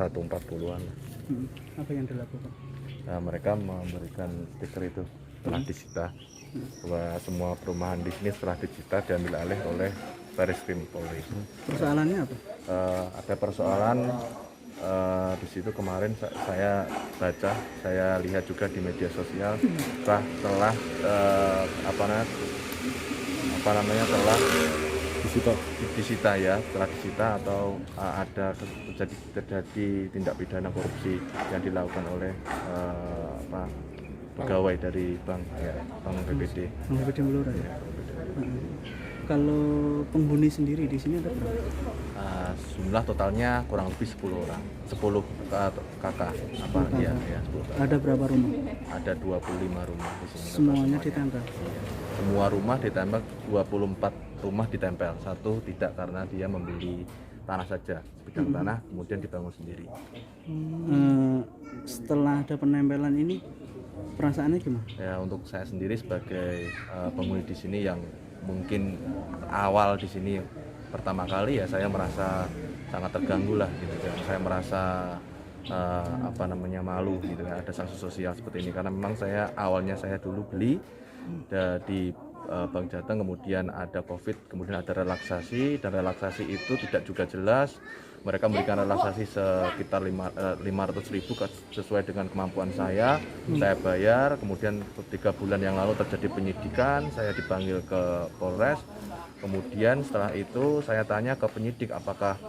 140-an. Apa yang dilakukan? Nah, mereka memberikan stiker itu telah disita, bahwa semua perumahan di sini setelah disita diambil alih oleh Bareskrim Polri. Persoalannya apa? Ada persoalan di situ kemarin saya baca, saya lihat juga di media sosial, telah telah disita ya, telah disita atau ada terjadi tindak pidana korupsi yang dilakukan oleh pegawai dari bank BPD. Bank BPD Blora ya. Kalau penghuni sendiri di sini ada berapa? Jumlah totalnya kurang lebih 10 orang, 10 kakak. 10 Ada berapa rumah? Ada 25 rumah di sini. Semuanya ditempel. Semua rumah ditempel, 24 rumah ditempel, satu tidak karena dia membeli tanah saja, bidang tanah kemudian dibangun sendiri. Setelah ada penempelan ini perasaannya gimana? Ya, untuk saya sendiri sebagai penghuni di sini yang mungkin awal di sini pertama kali, ya saya merasa sangat terganggu lah gitu kan. Saya merasa malu gitu kan, ada sanksi sosial seperti ini, karena memang awalnya saya dulu beli di Bank Jateng, kemudian ada Covid, kemudian ada relaksasi, dan relaksasi itu tidak juga jelas. Mereka memberikan relaksasi sekitar 500.000 sesuai dengan kemampuan saya bayar. Kemudian 3 bulan yang lalu terjadi penyidikan, saya dipanggil ke Polres. Kemudian setelah itu saya tanya ke penyidik apakah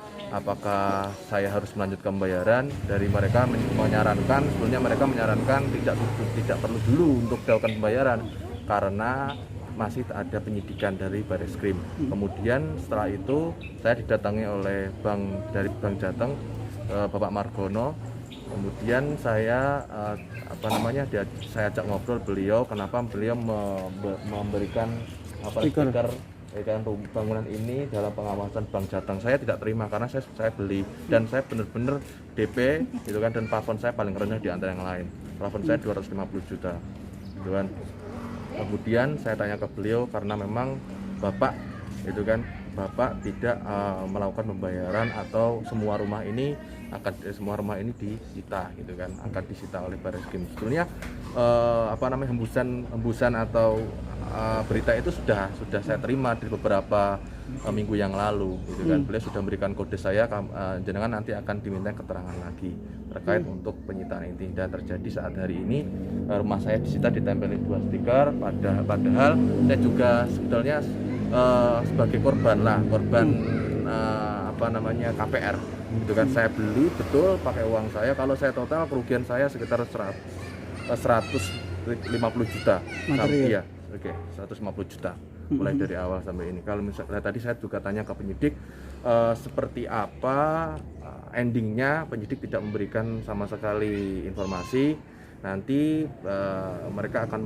saya harus melanjutkan pembayaran. Dari mereka menyarankan, sebelumnya mereka menyarankan tidak perlu dulu untuk dilakukan pembayaran karena masih ada penyidikan dari Bareskrim. Kemudian setelah itu saya didatangi oleh dari Bank Jateng, Bapak Margono. Kemudian saya saya ajak ngobrol beliau, kenapa beliau memberikan stiker bangunan ini dalam pengawasan Bank Jateng. Saya tidak terima karena saya beli dan saya benar-benar DP gitu kan, dan plafon saya paling rendah di antara yang lain. Plafon saya 250 juta gitu kan. Kemudian saya tanya ke beliau karena memang Bapak tidak melakukan pembayaran atau semua rumah ini disita gitu kan, akan disita oleh Bareskrim. Sebetulnya hembusan atau berita itu sudah saya terima di beberapa minggu yang lalu gitu kan. Beliau sudah memberikan kode saya, jenengan nanti akan diminta keterangan lagi terkait untuk penyitaan ini, dan terjadi saat hari ini rumah saya disita, ditempelin 2 stiker, padahal saya juga sebetulnya sebagai korban KPR gitu kan. Saya beli betul pakai uang saya, kalau saya total kerugian saya sekitar 150 juta. Material. 150 juta mulai dari awal sampai ini. Kalau misalnya tadi saya juga tanya ke penyidik seperti apa endingnya, penyidik tidak memberikan sama sekali informasi. Nanti mereka akan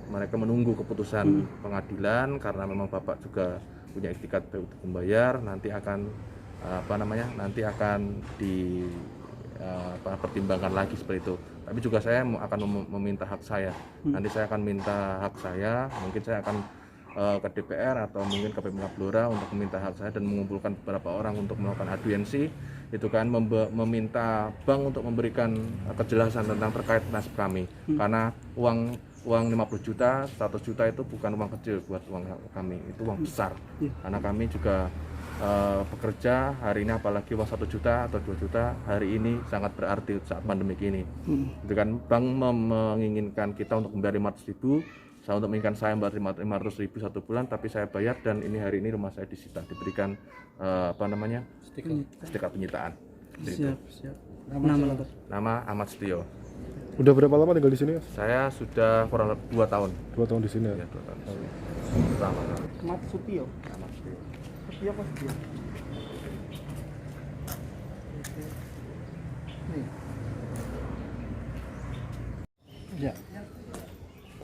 mereka menunggu keputusan pengadilan, karena memang Bapak juga punya iktikat untuk membayar. Nanti akan pertimbangkan lagi seperti itu. Tapi juga saya akan meminta hak saya. Nanti saya akan minta hak saya, mungkin saya akan ke DPR atau mungkin ke Pemkab Blora untuk meminta hak saya dan mengumpulkan beberapa orang untuk melakukan audiensi itu kan, meminta bank untuk memberikan kejelasan tentang terkait nasib kami. Karena uang 50 juta, 100 juta itu bukan uang kecil buat uang kami, itu uang besar. Karena kami juga bekerja hari ini, apalagi uang 1 juta atau 2 juta hari ini sangat berarti saat pandemi ini. Itu kan bank menginginkan kita untuk membayar 500.000, untuk menginginkan saya membayar 500.000 1 bulan, tapi saya bayar, dan ini hari ini rumah saya disita, diberikan stiker penyitaan. Siap. Nama Ahmad Setio. Udah berapa lama tinggal di sini? Saya sudah kurang lebih 2 tahun. 2 tahun di sini ya? Ya, 2 tahun di sini. Pertama. Ahmad Setio. Setio apa Setio? Ya.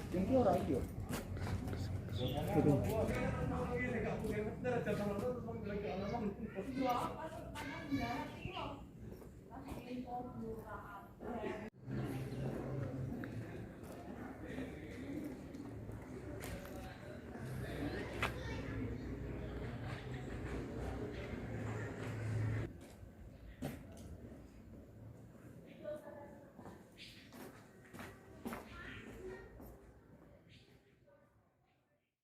Ini orang itu. Betul.